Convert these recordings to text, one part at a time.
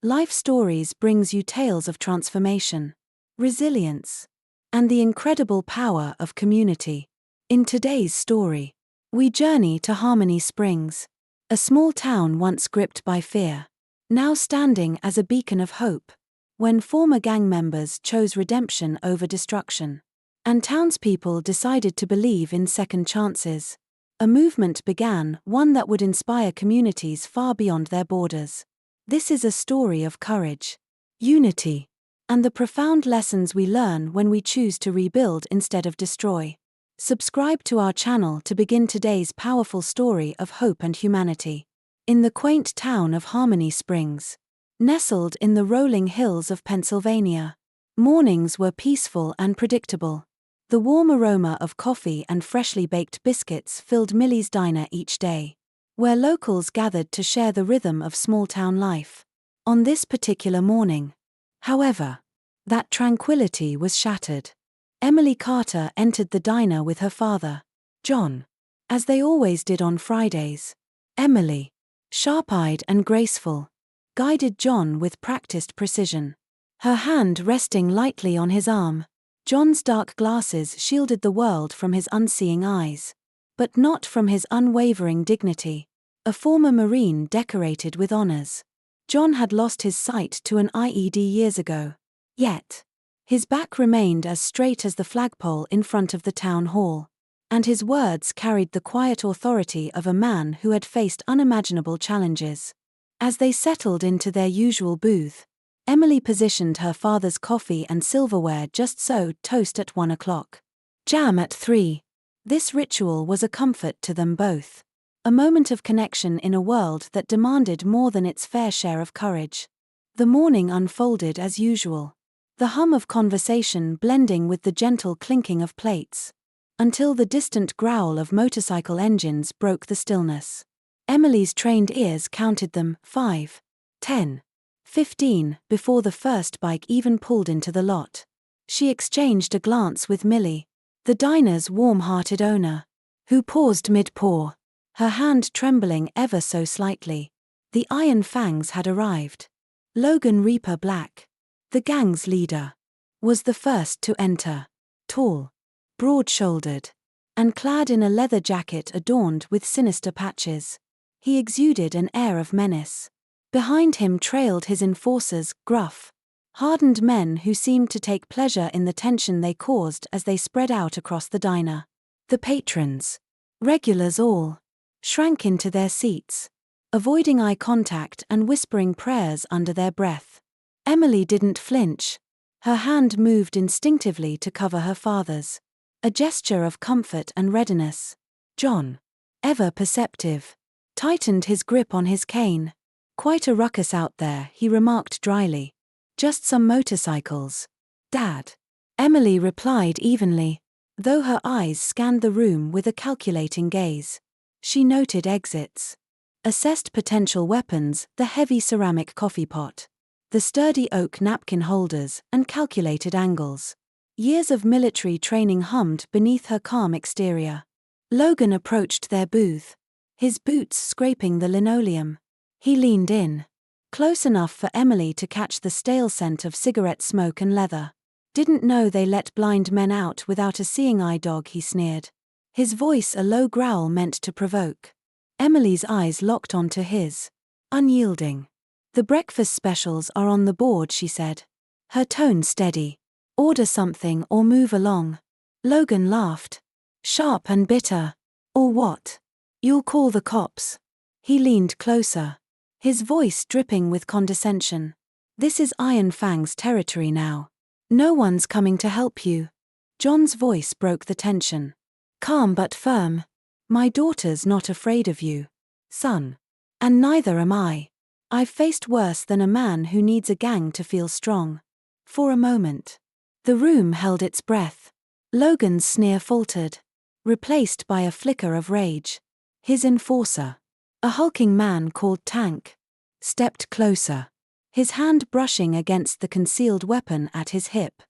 Life Stories brings you tales of transformation, resilience, and the incredible power of community. In today's story, we journey to Harmony Springs, a small town once gripped by fear, now standing as a beacon of hope, when former gang members chose redemption over destruction, and townspeople decided to believe in second chances. A movement began, one that would inspire communities far beyond their borders. This is a story of courage, unity, and the profound lessons we learn when we choose to rebuild instead of destroy. Subscribe to our channel to begin today's powerful story of hope and humanity. In the quaint town of Harmony Springs, nestled in the rolling hills of Pennsylvania, mornings were peaceful and predictable. The warm aroma of coffee and freshly baked biscuits filled Millie's diner each day, where locals gathered to share the rhythm of small-town life. On this particular morning, however, that tranquility was shattered. Emily Carter entered the diner with her father, John, as they always did on Fridays. Emily, sharp-eyed and graceful, guided John with practiced precision, her hand resting lightly on his arm. John's dark glasses shielded the world from his unseeing eyes, but not from his unwavering dignity. A former Marine decorated with honors, John had lost his sight to an IED years ago. Yet, his back remained as straight as the flagpole in front of the town hall, and his words carried the quiet authority of a man who had faced unimaginable challenges. As they settled into their usual booth, Emily positioned her father's coffee and silverware just so, toast at 1 o'clock. Jam at 3. This ritual was a comfort to them both, a moment of connection in a world that demanded more than its fair share of courage. The morning unfolded as usual, the hum of conversation blending with the gentle clinking of plates, until the distant growl of motorcycle engines broke the stillness. Emily's trained ears counted them, 5, 10, 15, before the first bike even pulled into the lot. She exchanged a glance with Millie, the diner's warm-hearted owner, who paused mid-pour, her hand trembling ever so slightly. The Iron Fangs had arrived. Logan Reaper Black, the gang's leader, was the first to enter. Tall, broad-shouldered, and clad in a leather jacket adorned with sinister patches, he exuded an air of menace. Behind him trailed his enforcers, gruff, hardened men who seemed to take pleasure in the tension they caused as they spread out across the diner. The patrons, regulars all, shrank into their seats, avoiding eye contact and whispering prayers under their breath. Emily didn't flinch. Her hand moved instinctively to cover her father's, a gesture of comfort and readiness. John, ever perceptive, tightened his grip on his cane. "Quite a ruckus out there," he remarked dryly. "Just some motorcycles, Dad." Emily replied evenly, though her eyes scanned the room with a calculating gaze. She noted exits, assessed potential weapons, the heavy ceramic coffee pot, the sturdy oak napkin holders, and calculated angles. Years of military training hummed beneath her calm exterior. Logan approached their booth, his boots scraping the linoleum. He leaned in, close enough for Emily to catch the stale scent of cigarette smoke and leather. "Didn't know they let blind men out without a seeing eye, dog," he sneered, his voice a low growl meant to provoke. Emily's eyes locked onto his, unyielding. "The breakfast specials are on the board," she said, her tone steady. "Order something or move along." Logan laughed, sharp and bitter. "Or what? You'll call the cops?" He leaned closer, his voice dripping with condescension. "This is Iron Fang's territory now. No one's coming to help you." John's voice broke the tension, calm but firm. "My daughter's not afraid of you, son. And neither am I. I've faced worse than a man who needs a gang to feel strong." For a moment, the room held its breath. Logan's sneer faltered, replaced by a flicker of rage. His enforcer, a hulking man called Tank, stepped closer, his hand brushing against the concealed weapon at his hip.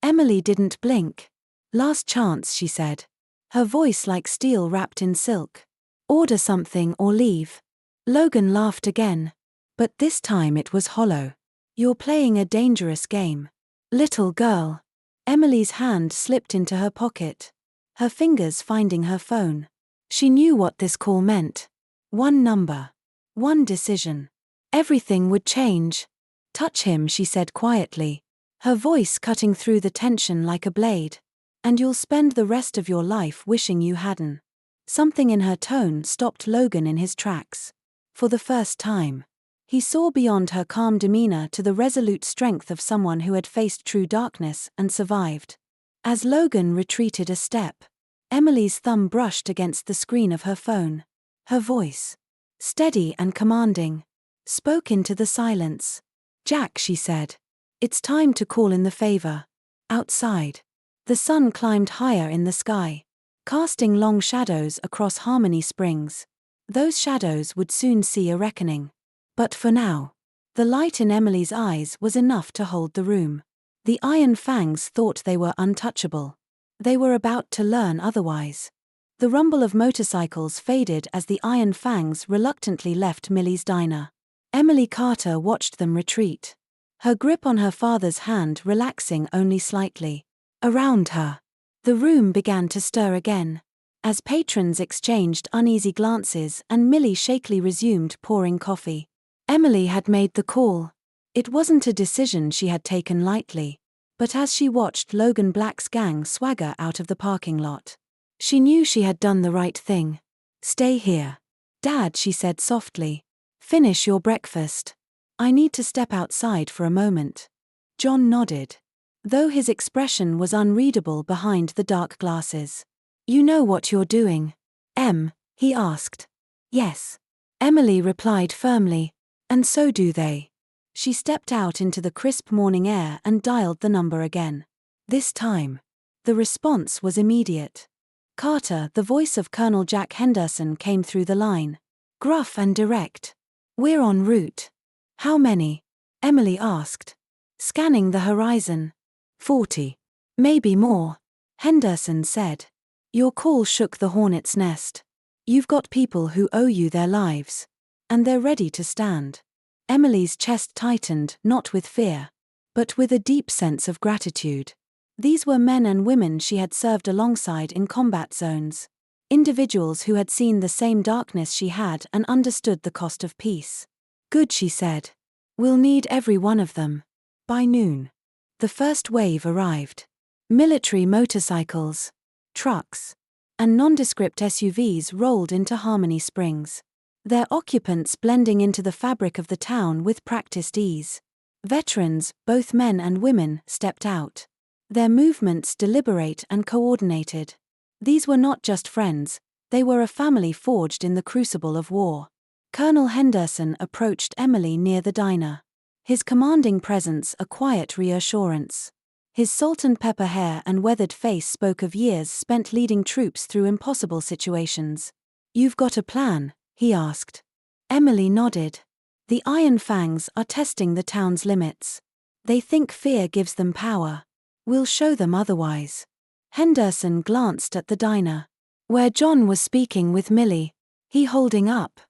Emily didn't blink. "Last chance," she said, her voice like steel wrapped in silk. "Order something or leave." Logan laughed again, but this time it was hollow. You're playing a dangerous game. Little girl. Emily's hand slipped into her pocket, her fingers finding her phone. She knew what this call meant. One number. One decision. Everything would change. Touch him, she said quietly, her voice cutting through the tension like a blade. And you'll spend the rest of your life wishing you hadn't. Something in her tone stopped Logan in his tracks. For the first time, he saw beyond her calm demeanor to the resolute strength of someone who had faced true darkness and survived. As Logan retreated a step, Emily's thumb brushed against the screen of her phone. Her voice, steady and commanding, spoke into the silence. Jack, she said. It's time to call in the favor. Outside, the sun climbed higher in the sky, casting long shadows across Harmony Springs. Those shadows would soon see a reckoning. But for now, the light in Emily's eyes was enough to hold the room. The Iron Fangs thought they were untouchable. They were about to learn otherwise. The rumble of motorcycles faded as the Iron Fangs reluctantly left Millie's diner. Emily Carter watched them retreat, her grip on her father's hand relaxing only slightly. Around her, the room began to stir again, as patrons exchanged uneasy glances and Millie shakily resumed pouring coffee. Emily had made the call. It wasn't a decision she had taken lightly, but as she watched Logan Black's gang swagger out of the parking lot, she knew she had done the right thing. Stay here. Dad, she said softly. Finish your breakfast. I need to step outside for a moment. John nodded, though his expression was unreadable behind the dark glasses. You know what you're doing, Em? He asked. Yes. Emily replied firmly. And so do they. She stepped out into the crisp morning air and dialed the number again. This time, the response was immediate. Carter, the voice of Colonel Jack Henderson, came through the line. Gruff and direct. We're en route. How many? Emily asked, scanning the horizon. 40. Maybe more, Henderson said. Your call shook the hornet's nest. You've got people who owe you their lives. And they're ready to stand. Emily's chest tightened, not with fear, but with a deep sense of gratitude. These were men and women she had served alongside in combat zones. Individuals who had seen the same darkness she had and understood the cost of peace. Good, she said. We'll need every one of them. By noon, the first wave arrived. Military motorcycles, trucks, and nondescript SUVs rolled into Harmony Springs, their occupants blending into the fabric of the town with practiced ease. Veterans, both men and women, stepped out, their movements deliberate and coordinated. These were not just friends, they were a family forged in the crucible of war. Colonel Henderson approached Emily near the diner, his commanding presence a quiet reassurance. His salt and pepper hair and weathered face spoke of years spent leading troops through impossible situations. You've got a plan? He asked. Emily nodded. The Iron Fangs are testing the town's limits. They think fear gives them power. We'll show them otherwise. Henderson glanced at the diner, where John was speaking with Millie, he holding up.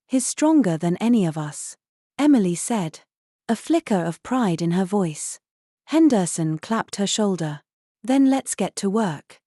He's stronger than any of us, Emily said, a flicker of pride in her voice. Henderson clapped her shoulder. Then let's get to work.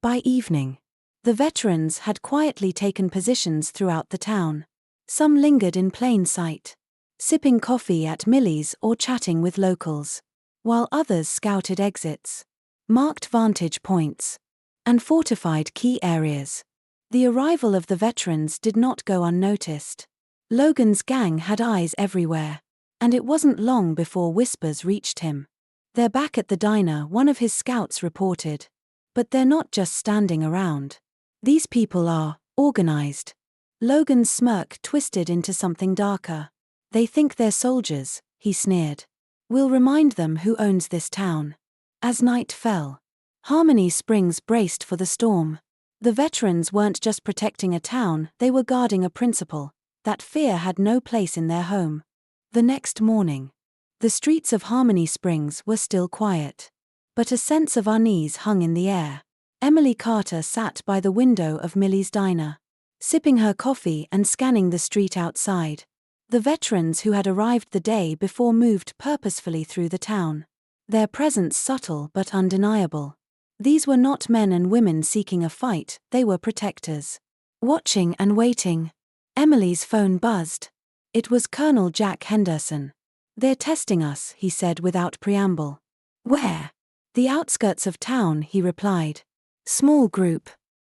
By evening, the veterans had quietly taken positions throughout the town. Some lingered in plain sight, sipping coffee at Millie's or chatting with locals, while others scouted exits, marked vantage points, and fortified key areas. The arrival of the veterans did not go unnoticed. Logan's gang had eyes everywhere, and it wasn't long before whispers reached him. They're back at the diner, one of his scouts reported. But they're not just standing around. These people are organized. Logan's smirk twisted into something darker. They think they're soldiers, he sneered. We'll remind them who owns this town. As night fell, Harmony Springs braced for the storm. The veterans weren't just protecting a town, they were guarding a principle, that fear had no place in their home. The next morning, the streets of Harmony Springs were still quiet, but a sense of unease hung in the air. Emily Carter sat by the window of Millie's diner, sipping her coffee and scanning the street outside. The veterans who had arrived the day before moved purposefully through the town. Their presence subtle but undeniable. These were not men and women seeking a fight, they were protectors. Watching and waiting. Emily's phone buzzed. It was Colonel Jack Henderson. "They're testing us," he said without preamble. "Where?" "The outskirts of town," he replied. "Small group.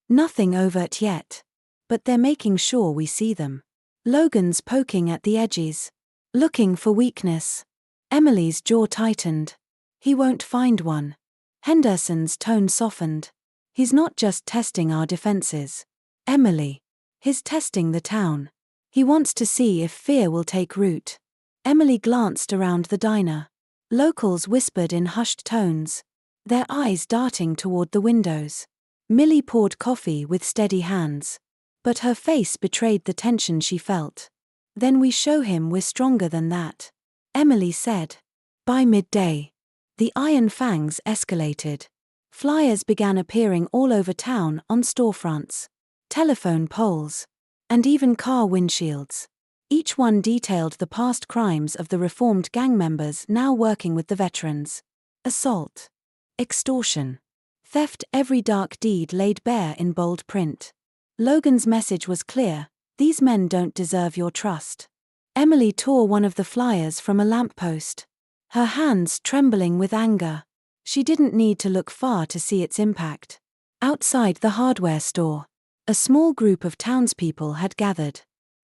Nothing overt yet. But they're making sure we see them." Logan's poking at the edges. Looking for weakness. Emily's jaw tightened. "He won't find one." Henderson's tone softened. "He's not just testing our defenses, Emily. He's testing the town. He wants to see if fear will take root." Emily glanced around the diner. Locals whispered in hushed tones, their eyes darting toward the windows. Millie poured coffee with steady hands. But her face betrayed the tension she felt. "Then we show him we're stronger than that," Emily said. By midday, the Iron Fangs escalated. Flyers began appearing all over town on storefronts, telephone poles, and even car windshields. Each one detailed the past crimes of the reformed gang members now working with the veterans. Assault, extortion, theft, every dark deed laid bare in bold print. Logan's message was clear: these men don't deserve your trust. Emily tore one of the flyers from a lamppost, her hands trembling with anger. She didn't need to look far to see its impact. Outside the hardware store, a small group of townspeople had gathered,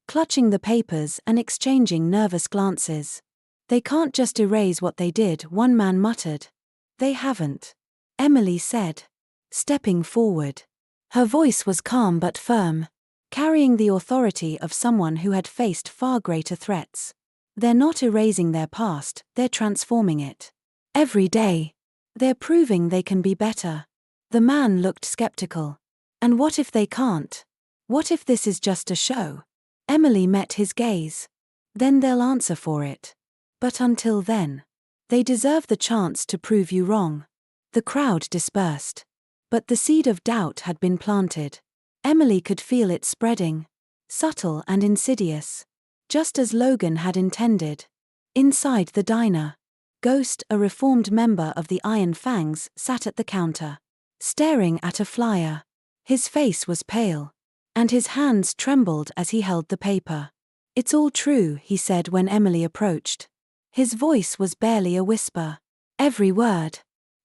clutching the papers and exchanging nervous glances. "They can't just erase what they did," one man muttered. "They haven't," Emily said, stepping forward. Her voice was calm but firm, carrying the authority of someone who had faced far greater threats. "They're not erasing their past, they're transforming it. Every day. They're proving they can be better." The man looked skeptical. "And what if they can't? What if this is just a show?" Emily met his gaze. "Then they'll answer for it. But until then, they deserve the chance to prove you wrong." The crowd dispersed. But the seed of doubt had been planted. Emily could feel it spreading, subtle and insidious, just as Logan had intended. Inside the diner, Ghost, a reformed member of the Iron Fangs, sat at the counter, staring at a flyer. His face was pale, and his hands trembled as he held the paper. "It's all true," he said when Emily approached. His voice was barely a whisper. "Every word.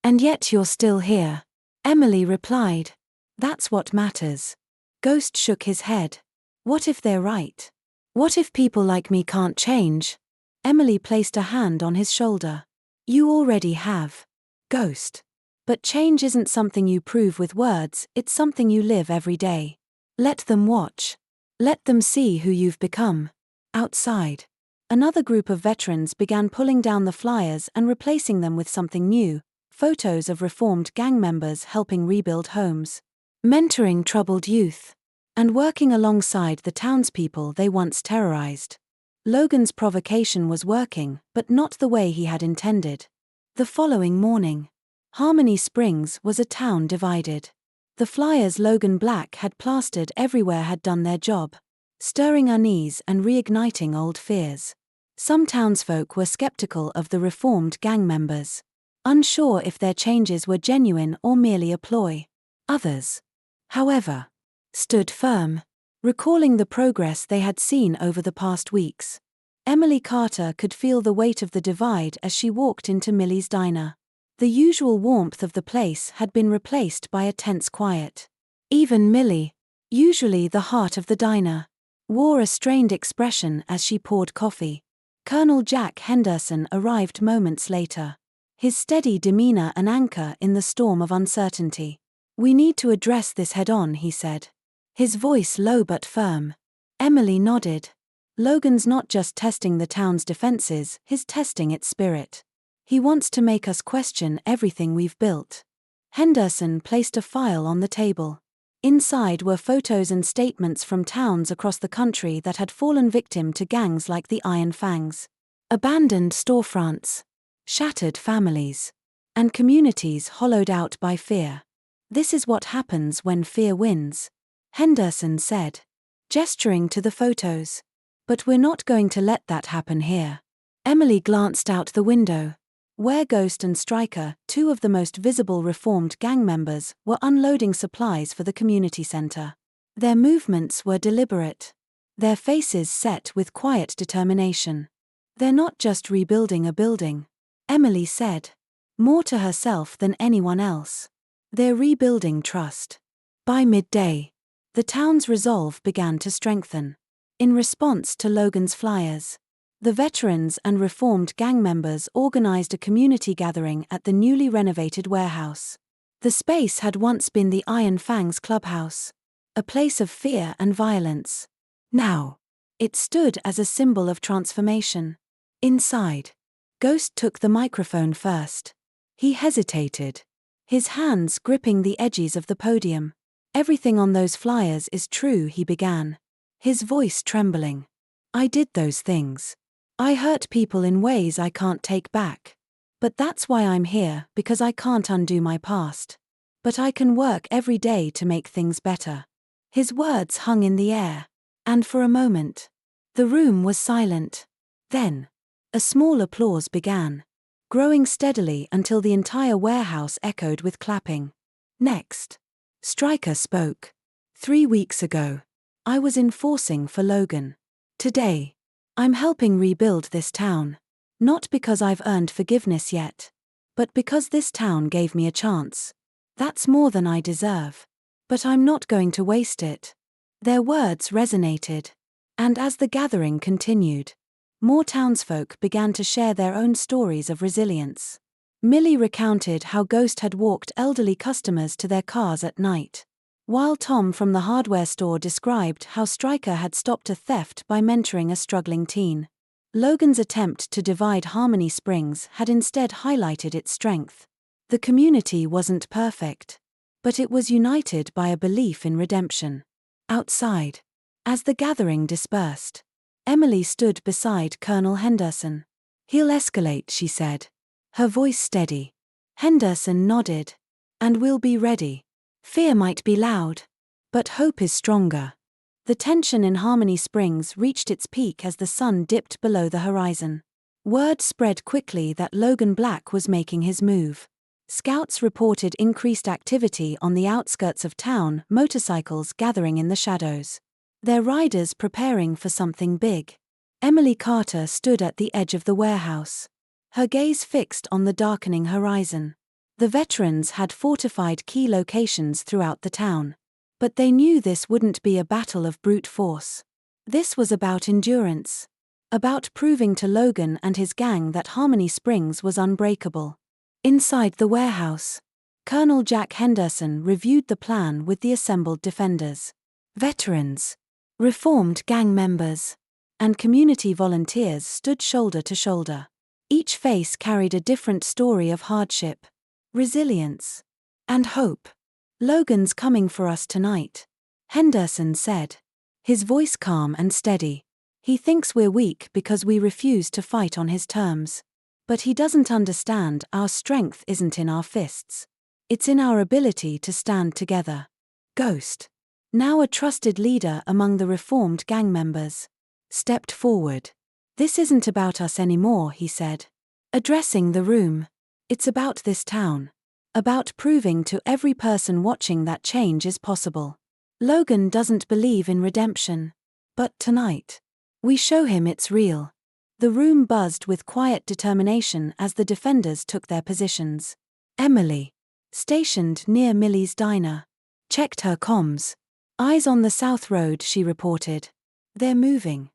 And yet you're still here," Emily replied. "That's what matters." Ghost shook his head. "What if they're right? What if people like me can't change?" Emily placed a hand on his shoulder. "You already have, Ghost. But change isn't something you prove with words, it's something you live every day. Let them watch. Let them see who you've become." Outside, another group of veterans began pulling down the flyers and replacing them with something new: photos of reformed gang members helping rebuild homes, mentoring troubled youth, and working alongside the townspeople they once terrorized. Logan's provocation was working, but not the way he had intended. The following morning, Harmony Springs was a town divided. The flyers Logan Black had plastered everywhere had done their job, stirring unease and reigniting old fears. Some townsfolk were skeptical of the reformed gang members, unsure if their changes were genuine or merely a ploy. Others, however, stood firm, recalling the progress they had seen over the past weeks. Emily Carter could feel the weight of the divide as she walked into Millie's diner. The usual warmth of the place had been replaced by a tense quiet. Even Millie, usually the heart of the diner, wore a strained expression as she poured coffee. Colonel Jack Henderson arrived moments later, his steady demeanor an anchor in the storm of uncertainty. "We need to address this head-on," he said, his voice low but firm. Emily nodded. "Logan's not just testing the town's defenses, he's testing its spirit. He wants to make us question everything we've built." Henderson placed a file on the table. Inside were photos and statements from towns across the country that had fallen victim to gangs like the Iron Fangs. Abandoned storefronts, shattered families, and communities hollowed out by fear. "This is what happens when fear wins," Henderson said, gesturing to the photos. But we're not going to let that happen here. Emily glanced out the window. Where Ghost and Striker, two of the most visible reformed gang members, were unloading supplies for the community center. Their movements were deliberate. Their faces set with quiet determination. They're not just rebuilding a building, Emily said. More to herself than anyone else. They're rebuilding trust. By midday, the town's resolve began to strengthen. In response to Logan's flyers, the veterans and reformed gang members organized a community gathering at the newly renovated warehouse. The space had once been the Iron Fangs clubhouse, a place of fear and violence. Now, it stood as a symbol of transformation. Inside, Ghost took the microphone first. He hesitated, his hands gripping the edges of the podium. Everything on those flyers is true, he began, his voice trembling. I did those things. I hurt people in ways I can't take back. But that's why I'm here, because I can't undo my past. But I can work every day to make things better. His words hung in the air. And for a moment, the room was silent. Then, a small applause began, growing steadily until the entire warehouse echoed with clapping. Next, Striker spoke. 3 weeks ago, I was enforcing for Logan. Today, I'm helping rebuild this town. Not because I've earned forgiveness yet, but because this town gave me a chance. That's more than I deserve. But I'm not going to waste it. Their words resonated. And as the gathering continued, more townsfolk began to share their own stories of resilience. Millie recounted how Ghost had walked elderly customers to their cars at night, while Tom from the hardware store described how Striker had stopped a theft by mentoring a struggling teen. Logan's attempt to divide Harmony Springs had instead highlighted its strength. The community wasn't perfect, but it was united by a belief in redemption. Outside, as the gathering dispersed, Emily stood beside Colonel Henderson. He'll escalate, she said, her voice steady. Henderson nodded. And we'll be ready. Fear might be loud, but hope is stronger. The tension in Harmony Springs reached its peak as the sun dipped below the horizon. Word spread quickly that Logan Black was making his move. Scouts reported increased activity on the outskirts of town, motorcycles gathering in the shadows. Their riders preparing for something big. Emily Carter stood at the edge of the warehouse, her gaze fixed on the darkening horizon. The veterans had fortified key locations throughout the town. But they knew this wouldn't be a battle of brute force. This was about endurance. About proving to Logan and his gang that Harmony Springs was unbreakable. Inside the warehouse, Colonel Jack Henderson reviewed the plan with the assembled defenders. Veterans, reformed gang members, and community volunteers stood shoulder to shoulder. Each face carried a different story of hardship, resilience, and hope. Logan's coming for us tonight, Henderson said, his voice calm and steady. He thinks we're weak because we refuse to fight on his terms. But he doesn't understand our strength isn't in our fists. It's in our ability to stand together. Ghost, now a trusted leader among the reformed gang members, stepped forward. This isn't about us anymore, he said, addressing the room. It's about this town. About proving to every person watching that change is possible. Logan doesn't believe in redemption. But tonight, we show him it's real. The room buzzed with quiet determination as the defenders took their positions. Emily, stationed near Millie's diner, checked her comms. Eyes on the South Road, she reported. They're moving.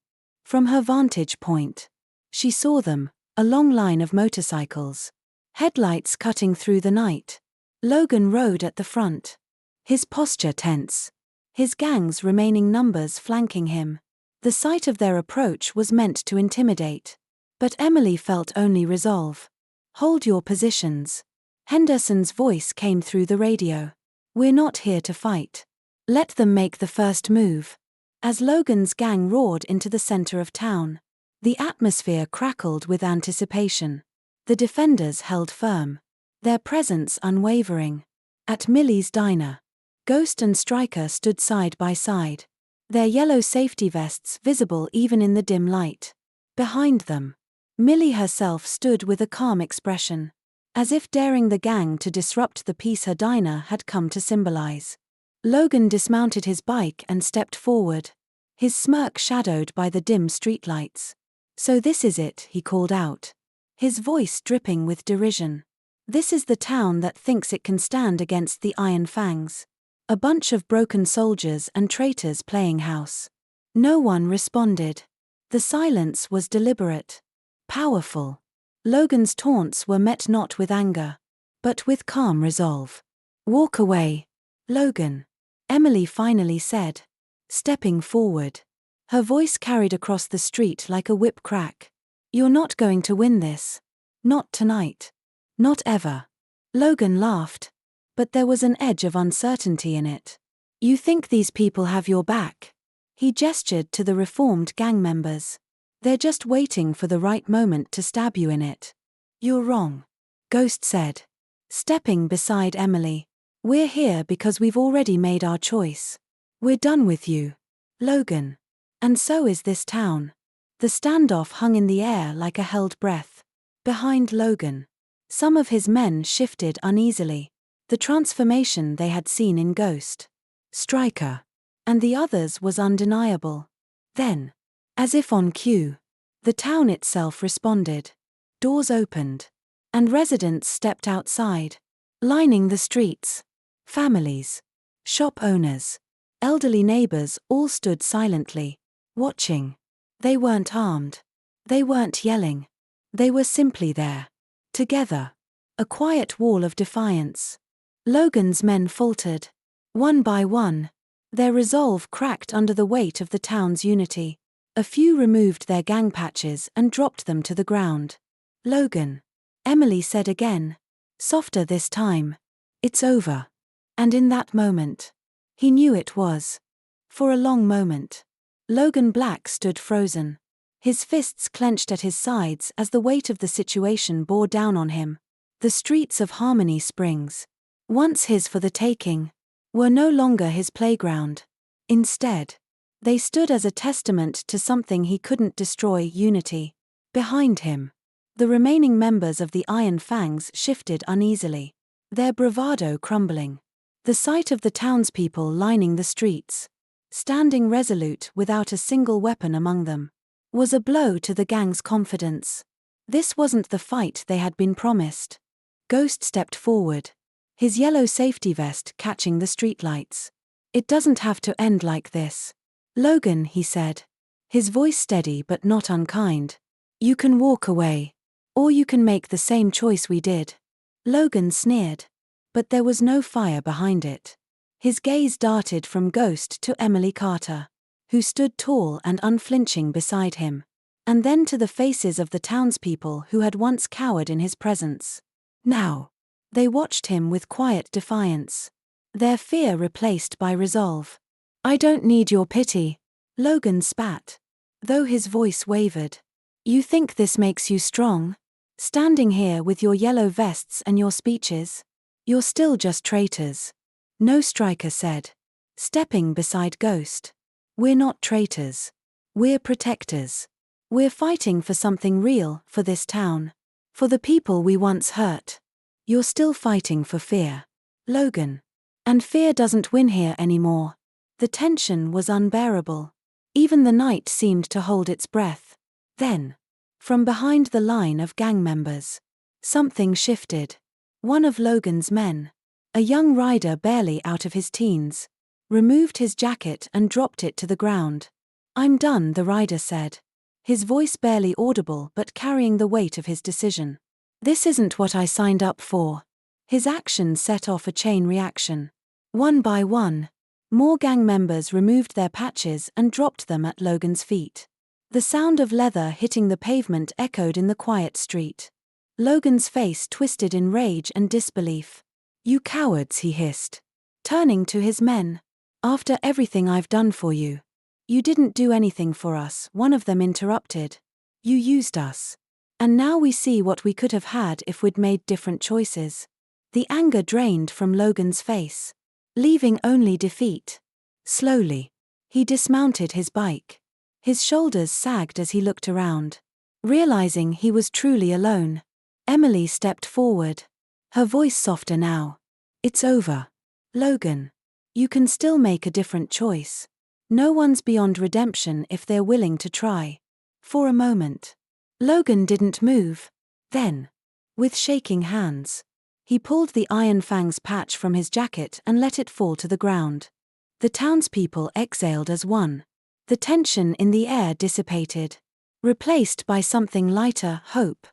From her vantage point, she saw them, a long line of motorcycles. Headlights cutting through the night. Logan rode at the front, his posture tense, his gang's remaining numbers flanking him. The sight of their approach was meant to intimidate. But Emily felt only resolve. Hold your positions. Henderson's voice came through the radio. We're not here to fight. Let them make the first move. As Logan's gang roared into the center of town, the atmosphere crackled with anticipation. The defenders held firm, their presence unwavering. At Millie's diner, Ghost and Striker stood side by side, their yellow safety vests visible even in the dim light. Behind them, Millie herself stood with a calm expression, as if daring the gang to disrupt the peace her diner had come to symbolize. Logan dismounted his bike and stepped forward, his smirk shadowed by the dim streetlights. "So this is it," he called out, his voice dripping with derision. "This is the town that thinks it can stand against the Iron Fangs. A bunch of broken soldiers and traitors playing house." No one responded. The silence was deliberate, powerful. Logan's taunts were met not with anger, but with calm resolve. "Walk away, Logan," Emily finally said, stepping forward. Her voice carried across the street like a whip crack. "You're not going to win this. Not tonight. Not ever." Logan laughed, but there was an edge of uncertainty in it. "You think these people have your back?" He gestured to the reformed gang members. "They're just waiting for the right moment to stab you in it." "You're wrong," Ghost said, stepping beside Emily. "We're here because we've already made our choice. We're done with you, Logan. And so is this town." The standoff hung in the air like a held breath. Behind Logan, some of his men shifted uneasily. The transformation they had seen in Ghost, Striker, and the others was undeniable. Then, as if on cue, the town itself responded. Doors opened, and residents stepped outside, lining the streets. Families, shop owners, elderly neighbors all stood silently, watching. They weren't armed. They weren't yelling. They were simply there, together. A quiet wall of defiance. Logan's men faltered, one by one. Their resolve cracked under the weight of the town's unity. A few removed their gang patches and dropped them to the ground. "Logan," Emily said again, softer this time, "it's over." And in that moment, he knew it was. For a long moment, Logan Black stood frozen, his fists clenched at his sides as the weight of the situation bore down on him. The streets of Harmony Springs, once his for the taking, were no longer his playground. Instead, they stood as a testament to something he couldn't destroy: unity. Behind him, the remaining members of the Iron Fangs shifted uneasily, their bravado crumbling. The sight of the townspeople lining the streets, standing resolute without a single weapon among them, was a blow to the gang's confidence. This wasn't the fight they had been promised. Ghost stepped forward, his yellow safety vest catching the streetlights. "It doesn't have to end like this, Logan," he said, his voice steady but not unkind. "You can walk away, or you can make the same choice we did." Logan sneered, but there was no fire behind it. His gaze darted from Ghost to Emily Carter, who stood tall and unflinching beside him, and then to the faces of the townspeople who had once cowered in his presence. Now, they watched him with quiet defiance, their fear replaced by resolve. "I don't need your pity," Logan spat, though his voice wavered. "You think this makes you strong? Standing here with your yellow vests and your speeches? You're still just traitors." "No," Striker said, stepping beside Ghost. "We're not traitors. We're protectors. We're fighting for something real, for this town, for the people we once hurt." "You're still fighting for fear, Logan. And fear doesn't win here anymore." The tension was unbearable. Even the night seemed to hold its breath. Then, from behind the line of gang members, something shifted. One of Logan's men, a young rider barely out of his teens, removed his jacket and dropped it to the ground. "I'm done," the rider said, his voice barely audible but carrying the weight of his decision. "This isn't what I signed up for." His actions set off a chain reaction. One by one, more gang members removed their patches and dropped them at Logan's feet. The sound of leather hitting the pavement echoed in the quiet street. Logan's face twisted in rage and disbelief. "You cowards," he hissed, turning to his men. "After everything I've done for you." "You didn't do anything for us," one of them interrupted. "You used us. And now we see what we could have had if we'd made different choices." The anger drained from Logan's face, leaving only defeat. Slowly, He dismounted his bike. His shoulders sagged as he looked around. Realizing he was truly alone, Emily stepped forward. Her voice softer now. "It's over, Logan. You can still make a different choice. No one's beyond redemption if they're willing to try." For a moment, Logan didn't move. Then, with shaking hands, he pulled the Iron Fangs patch from his jacket and let it fall to the ground. The townspeople exhaled as one. The tension in the air dissipated, replaced by something lighter, hope.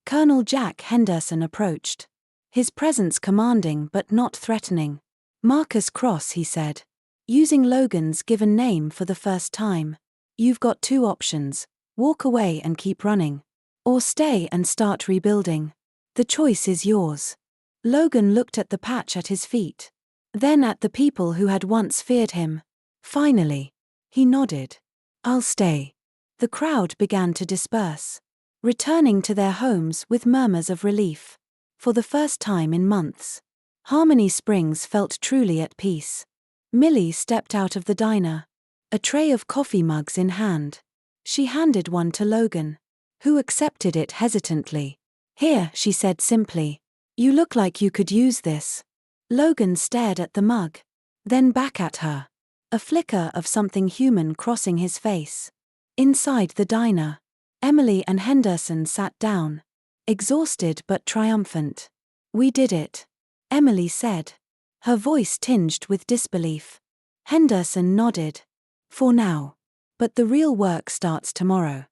Colonel Jack Henderson approached. His presence commanding but not threatening. "Marcus Cross," he said, using Logan's given name for the first time. "You've got two options: walk away and keep running, or stay and start rebuilding. The choice is yours." Logan looked at the patch at his feet, then at the people who had once feared him. Finally, he nodded. "I'll stay." The crowd began to disperse, returning to their homes with murmurs of relief. For the first time in months, Harmony Springs felt truly at peace. Millie stepped out of the diner, a tray of coffee mugs in hand. She handed one to Logan, who accepted it hesitantly. "Here," she said simply. "You look like you could use this." Logan stared at the mug, then back at her, a flicker of something human crossing his face. Inside the diner, Emily and Henderson sat down, exhausted but triumphant. "We did it," Emily said, her voice tinged with disbelief. Henderson nodded. "For now. But the real work starts tomorrow."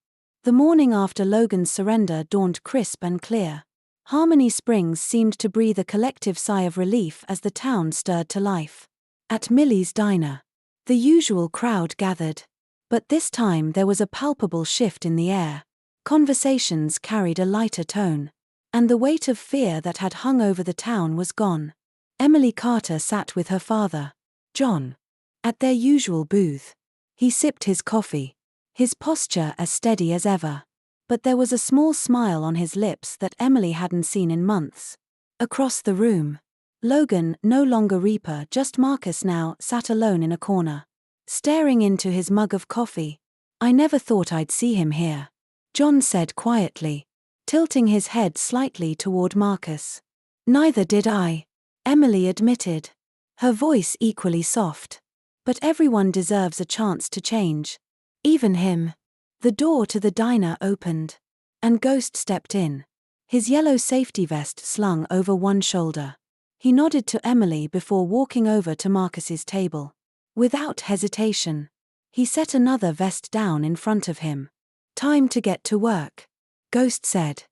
The morning after Logan's surrender dawned crisp and clear. Harmony Springs seemed to breathe a collective sigh of relief as the town stirred to life. At Millie's diner, the usual crowd gathered. But this time there was a palpable shift in the air. Conversations carried a lighter tone, and the weight of fear that had hung over the town was gone. Emily Carter sat with her father, John, at their usual booth. He sipped his coffee, his posture as steady as ever. But there was a small smile on his lips that Emily hadn't seen in months. Across the room, Logan, no longer Reaper, just Marcus now, sat alone in a corner, staring into his mug of coffee. "I never thought I'd see him here," John said quietly, tilting his head slightly toward Marcus. "Neither did I," Emily admitted, her voice equally soft. "But everyone deserves a chance to change. Even him." The door to the diner opened, and Ghost stepped in, his yellow safety vest slung over one shoulder. He nodded to Emily before walking over to Marcus's table. Without hesitation, he set another vest down in front of him. "Time to get to work," Ghost said.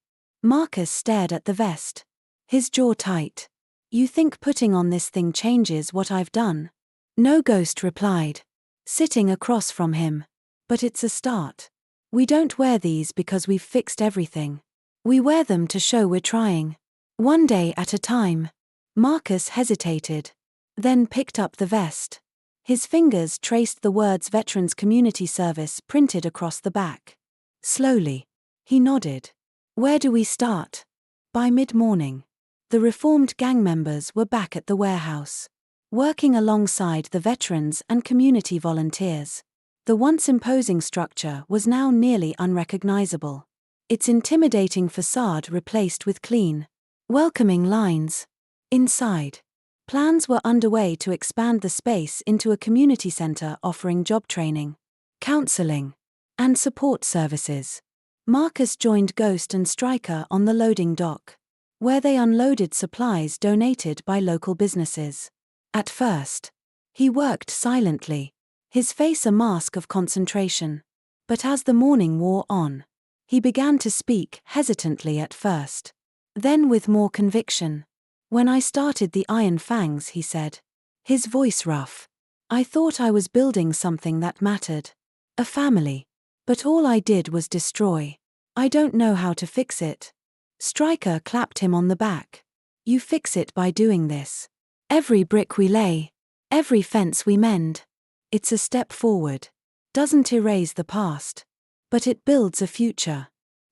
Marcus stared at the vest, his jaw tight. "You think putting on this thing changes what I've done?" "No," Ghost replied, sitting across from him. "But it's a start. We don't wear these because we've fixed everything. We wear them to show we're trying. One day at a time." Marcus hesitated, then picked up the vest. His fingers traced the words Veterans Community Service printed across the back. Slowly, he nodded. "Where do we start?" By mid-morning, the reformed gang members were back at the warehouse, working alongside the veterans and community volunteers. The once imposing structure was now nearly unrecognizable, its intimidating facade replaced with clean, welcoming lines. Inside, plans were underway to expand the space into a community center offering job training, counseling, and support services. Marcus joined Ghost and Stryker on the loading dock, where they unloaded supplies donated by local businesses. At first, he worked silently, his face a mask of concentration. But as the morning wore on, he began to speak, hesitantly at first, then with more conviction. "When I started the Iron Fangs," he said, his voice rough, "I thought I was building something that mattered. A family. But all I did was destroy. I don't know how to fix it." Stryker clapped him on the back. "You fix it by doing this. Every brick we lay, every fence we mend. It's a step forward. Doesn't erase the past, but it builds a future."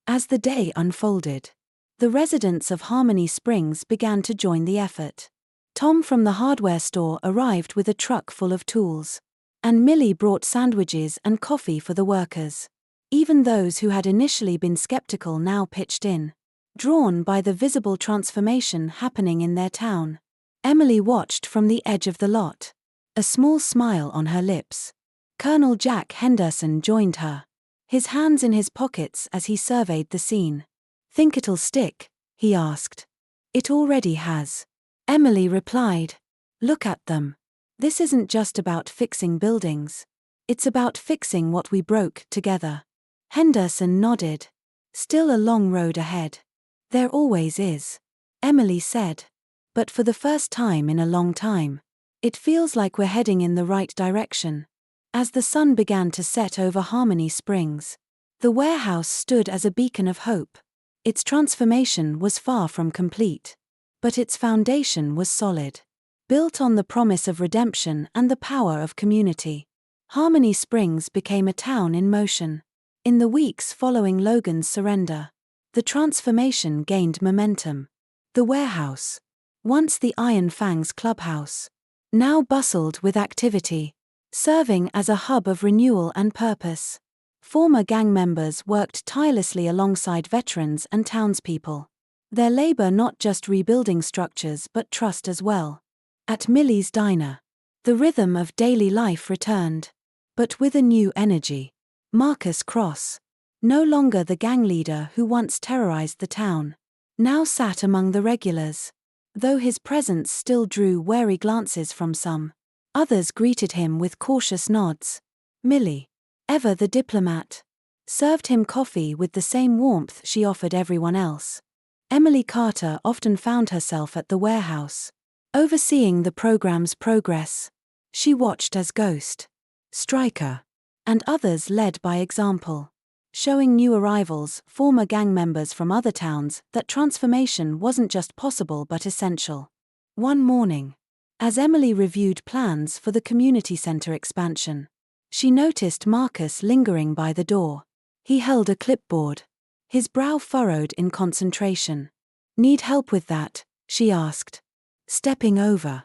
As the day unfolded, the residents of Harmony Springs began to join the effort. Tom from the hardware store arrived with a truck full of tools, and Millie brought sandwiches and coffee for the workers. Even those who had initially been skeptical now pitched in, drawn by the visible transformation happening in their town. Emily watched from the edge of the lot, a small smile on her lips. Colonel Jack Henderson joined her, his hands in his pockets as he surveyed the scene. "Think it'll stick?" he asked. "It already has," Emily replied. "Look at them. This isn't just about fixing buildings. It's about fixing what we broke together." Henderson nodded. "Still a long road ahead." "There always is," Emily said. "But for the first time in a long time, it feels like we're heading in the right direction." As the sun began to set over Harmony Springs, the warehouse stood as a beacon of hope. Its transformation was far from complete, but its foundation was solid, built on the promise of redemption and the power of community. Harmony Springs became a town in motion. In the weeks following Logan's surrender, the transformation gained momentum. The warehouse, once the Iron Fangs clubhouse, now bustled with activity, serving as a hub of renewal and purpose. Former gang members worked tirelessly alongside veterans and townspeople, their labor not just rebuilding structures but trust as well. At Millie's diner, the rhythm of daily life returned, but with a new energy. Marcus Cross, no longer the gang leader who once terrorized the town, now sat among the regulars. Though his presence still drew wary glances from some, others greeted him with cautious nods. Millie, ever the diplomat, served him coffee with the same warmth she offered everyone else. Emily Carter often found herself at the warehouse, overseeing the program's progress. She watched as Ghost, Stryker, and others led by example, showing new arrivals, former gang members from other towns, that transformation wasn't just possible but essential. One morning, as Emily reviewed plans for the community center expansion, she noticed Marcus lingering by the door. He held a clipboard, his brow furrowed in concentration. "Need help with that?" she asked, stepping over.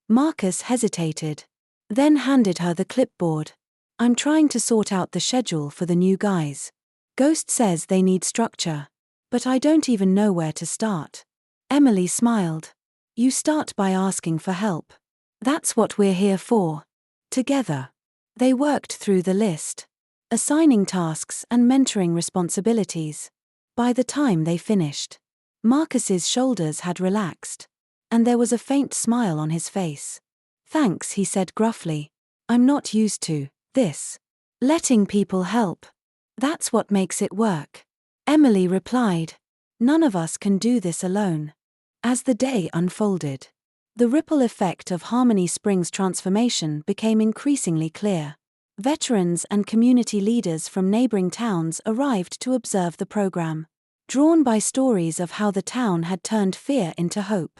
Marcus hesitated, then handed her the clipboard. "I'm trying to sort out the schedule for the new guys. Ghost says they need structure, but I don't even know where to start." Emily smiled. "You start by asking for help. That's what we're here for." Together, they worked through the list, assigning tasks and mentoring responsibilities. By the time they finished, Marcus's shoulders had relaxed, and there was a faint smile on his face. "Thanks," he said gruffly. "I'm not used to this. Letting people help. That's what makes it work." Emily replied. "None of us can do this alone." As the day unfolded, the ripple effect of Harmony Springs' transformation became increasingly clear. Veterans and community leaders from neighboring towns arrived to observe the program, drawn by stories of how the town had turned fear into hope.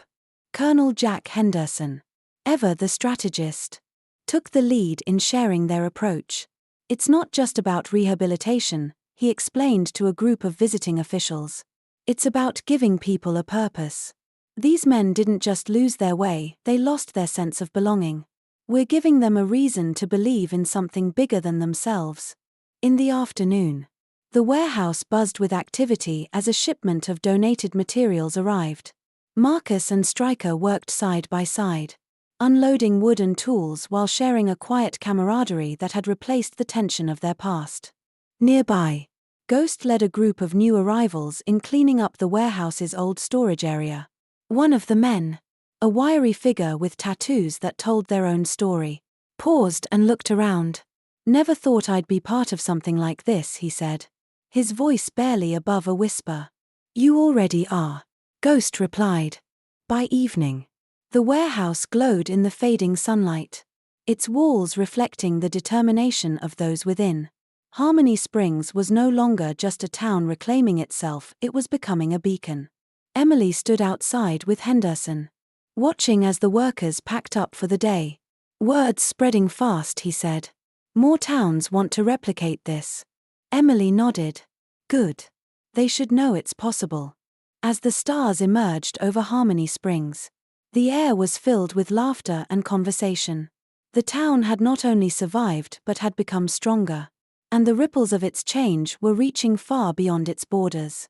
Colonel Jack Henderson, ever the strategist, took the lead in sharing their approach. "It's not just about rehabilitation," he explained to a group of visiting officials. "It's about giving people a purpose. These men didn't just lose their way, they lost their sense of belonging. We're giving them a reason to believe in something bigger than themselves." In the afternoon, the warehouse buzzed with activity as a shipment of donated materials arrived. Marcus and Stryker worked side by side, unloading wood and tools while sharing a quiet camaraderie that had replaced the tension of their past. Nearby, Ghost led a group of new arrivals in cleaning up the warehouse's old storage area. One of the men, a wiry figure with tattoos that told their own story, paused and looked around. "Never thought I'd be part of something like this," he said, his voice barely above a whisper. "You already are," Ghost replied. By evening, the warehouse glowed in the fading sunlight, its walls reflecting the determination of those within. Harmony Springs was no longer just a town reclaiming itself, it was becoming a beacon. Emily stood outside with Henderson, watching as the workers packed up for the day. "Word's spreading fast," he said. "More towns want to replicate this." Emily nodded. "Good. They should know it's possible." As the stars emerged over Harmony Springs, the air was filled with laughter and conversation. The town had not only survived but had become stronger, and the ripples of its change were reaching far beyond its borders.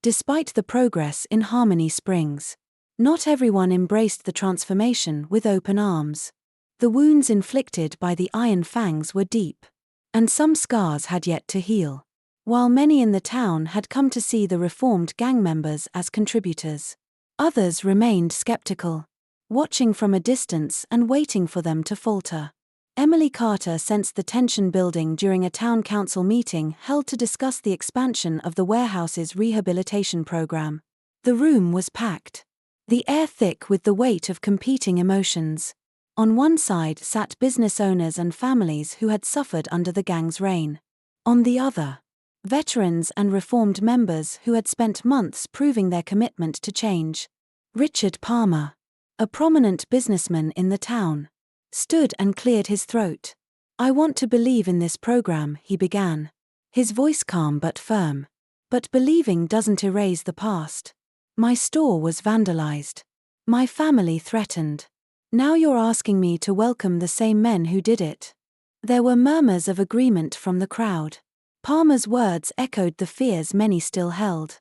Despite the progress in Harmony Springs, not everyone embraced the transformation with open arms. The wounds inflicted by the iron fangs were deep, and some scars had yet to heal. While many in the town had come to see the reformed gang members as contributors, others remained skeptical, watching from a distance and waiting for them to falter. Emily Carter sensed the tension building during a town council meeting held to discuss the expansion of the warehouse's rehabilitation program. The room was packed, the air thick with the weight of competing emotions. On one side sat business owners and families who had suffered under the gang's reign. On the other, veterans and reformed members who had spent months proving their commitment to change. Richard Palmer, a prominent businessman in the town, stood and cleared his throat. "I want to believe in this program," he began, his voice calm but firm. "But believing doesn't erase the past. My store was vandalized. My family threatened. Now you're asking me to welcome the same men who did it." There were murmurs of agreement from the crowd. Palmer's words echoed the fears many still held.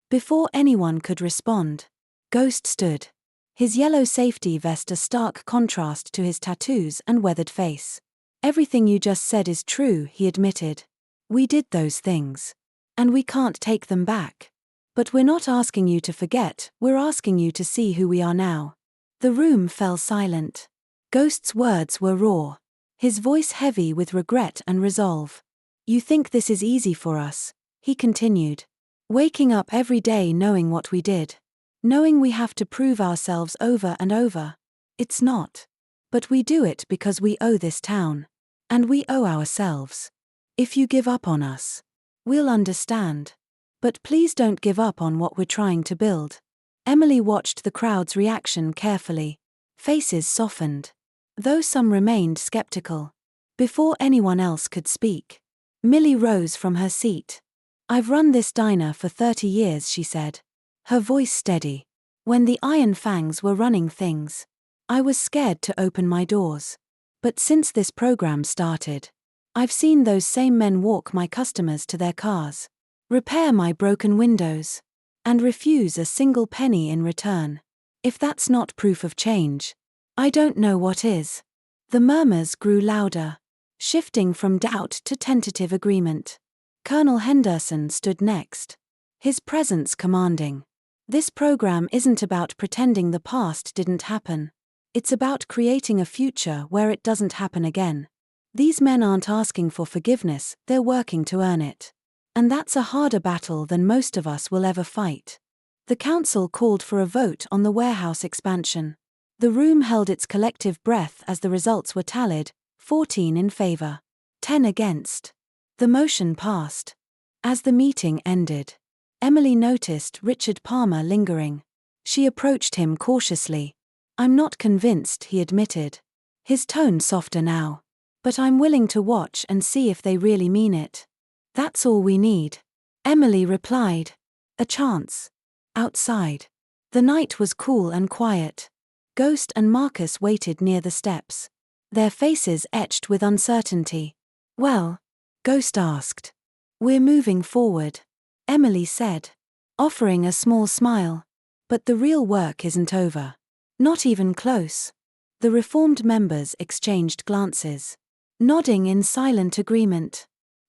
Before anyone could respond, Ghost stood, his yellow safety vest a stark contrast to his tattoos and weathered face. "Everything you just said is true," he admitted. "We did those things. And we can't take them back. But we're not asking you to forget, we're asking you to see who we are now." The room fell silent. Ghost's words were raw, his voice heavy with regret and resolve. "You think this is easy for us," he continued. "Waking up every day knowing what we did. Knowing we have to prove ourselves over and over. It's not. But we do it because we owe this town. And we owe ourselves. If you give up on us, we'll understand. But please don't give up on what we're trying to build." Emily watched the crowd's reaction carefully. Faces softened, though some remained skeptical. Before anyone else could speak, Millie rose from her seat. "I've run this diner for 30 years," she said, her voice steady. "When the Iron Fangs were running things, I was scared to open my doors. But since this program started, I've seen those same men walk my customers to their cars, repair my broken windows, and refuse a single penny in return. If that's not proof of change, I don't know what is." The murmurs grew louder, shifting from doubt to tentative agreement. Colonel Henderson stood next, his presence commanding. "This program isn't about pretending the past didn't happen. It's about creating a future where it doesn't happen again. These men aren't asking for forgiveness, they're working to earn it. And that's a harder battle than most of us will ever fight." The council called for a vote on the warehouse expansion. The room held its collective breath as the results were tallied, 14 in favor, 10 against. The motion passed. As the meeting ended, Emily noticed Richard Palmer lingering. She approached him cautiously. "I'm not convinced," he admitted, his tone softer now. "But I'm willing to watch and see if they really mean it." "That's all we need," Emily replied. "A chance." Outside, the night was cool and quiet. Ghost and Marcus waited near the steps, their faces etched with uncertainty. "Well?" Ghost asked. "We're moving forward," Emily said, offering a small smile. "But the real work isn't over. Not even close." The reformed members exchanged glances, nodding in silent agreement.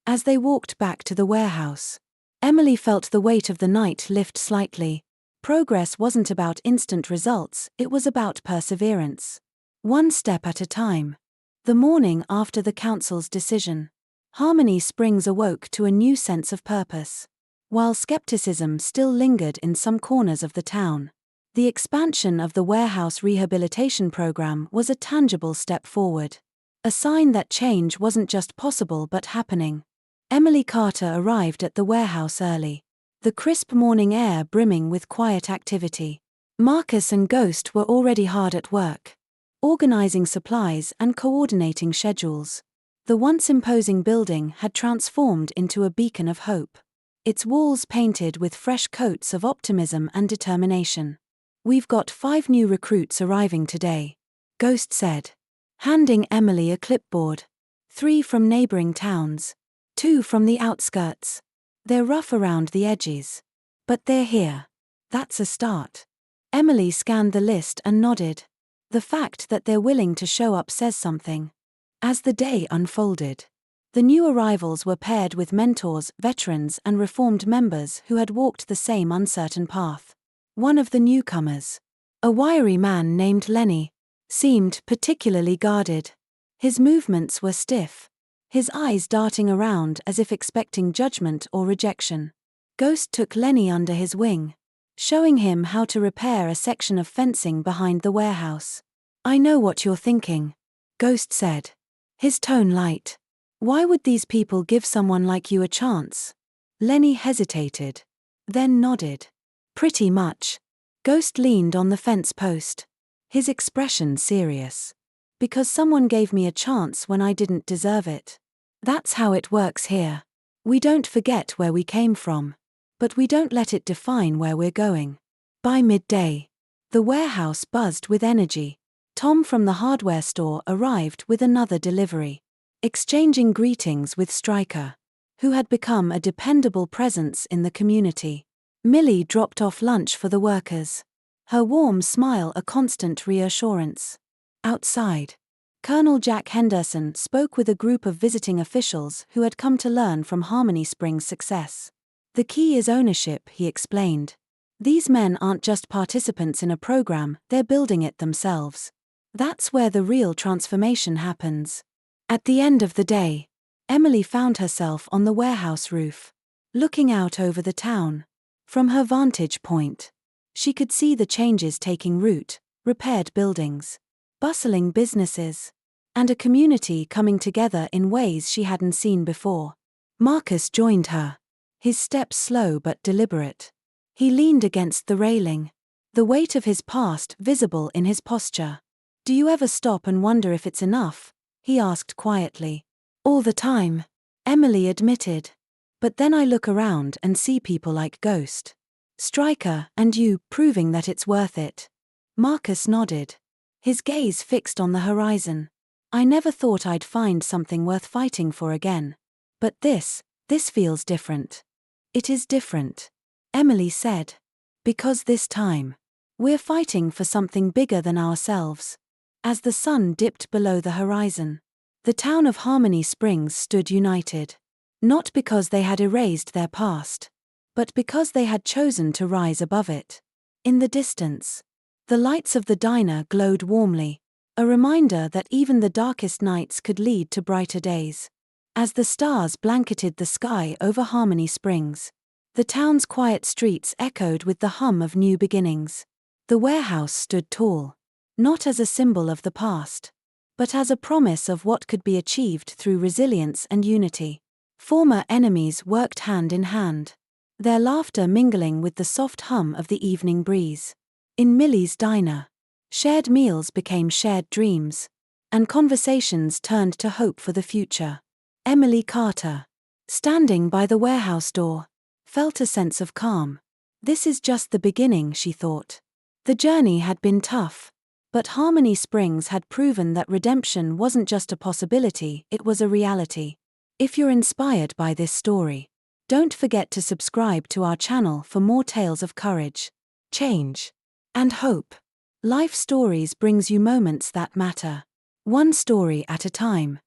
As they walked back to the warehouse, Emily felt the weight of the night lift slightly. Progress wasn't about instant results, it was about perseverance. One step at a time. The morning after the council's decision, Harmony Springs awoke to a new sense of purpose. While skepticism still lingered in some corners of the town, the expansion of the warehouse rehabilitation program was a tangible step forward. A sign that change wasn't just possible but happening. Emily Carter arrived at the warehouse early, the crisp morning air brimming with quiet activity. Marcus and Ghost were already hard at work, organizing supplies and coordinating schedules. The once imposing building had transformed into a beacon of hope, its walls painted with fresh coats of optimism and determination. "We've got 5 new recruits arriving today," Ghost said, handing Emily a clipboard. 3 from neighboring towns. 2 from the outskirts. They're rough around the edges. But they're here. That's a start. Emily scanned the list and nodded. The fact that they're willing to show up says something. As the day unfolded, the new arrivals were paired with mentors, veterans, and reformed members who had walked the same uncertain path. One of the newcomers, a wiry man named Lenny, seemed particularly guarded. His movements were stiff, his eyes darting around as if expecting judgment or rejection. Ghost took Lenny under his wing, showing him how to repair a section of fencing behind the warehouse. "I know what you're thinking," Ghost said, his tone light. "Why would these people give someone like you a chance?" Lenny hesitated, then nodded. "Pretty much." Ghost leaned on the fence post, his expression serious. "Because someone gave me a chance when I didn't deserve it. That's how it works here. We don't forget where we came from, but we don't let it define where we're going." By midday, the warehouse buzzed with energy. Tom from the hardware store arrived with another delivery, exchanging greetings with Stryker, who had become a dependable presence in the community. Millie dropped off lunch for the workers, her warm smile a constant reassurance. Outside, Colonel Jack Henderson spoke with a group of visiting officials who had come to learn from Harmony Springs' success. "The key is ownership," he explained. "These men aren't just participants in a program, they're building it themselves. That's where the real transformation happens." At the end of the day, Emily found herself on the warehouse roof, looking out over the town. From her vantage point, she could see the changes taking root: repaired buildings, bustling businesses, and a community coming together in ways she hadn't seen before. Marcus joined her, his steps slow but deliberate. He leaned against the railing, the weight of his past visible in his posture. "Do you ever stop and wonder if it's enough?" he asked quietly. "All the time," Emily admitted. "But then I look around and see people like Ghost, Stryker, and you, proving that it's worth it." Marcus nodded, his gaze fixed on the horizon. "I never thought I'd find something worth fighting for again. But this feels different." "It is different," Emily said. "Because this time, we're fighting for something bigger than ourselves." As the sun dipped below the horizon, the town of Harmony Springs stood united. Not because they had erased their past, but because they had chosen to rise above it. In the distance, the lights of the diner glowed warmly, a reminder that even the darkest nights could lead to brighter days. As the stars blanketed the sky over Harmony Springs, the town's quiet streets echoed with the hum of new beginnings. The warehouse stood tall, not as a symbol of the past, but as a promise of what could be achieved through resilience and unity. Former enemies worked hand in hand, their laughter mingling with the soft hum of the evening breeze. In Millie's diner, shared meals became shared dreams, and conversations turned to hope for the future. Emily Carter, standing by the warehouse door, felt a sense of calm. This is just the beginning, she thought. The journey had been tough, but Harmony Springs had proven that redemption wasn't just a possibility, it was a reality. If you're inspired by this story, don't forget to subscribe to our channel for more tales of courage, change, and hope. Life Stories brings you moments that matter, one story at a time.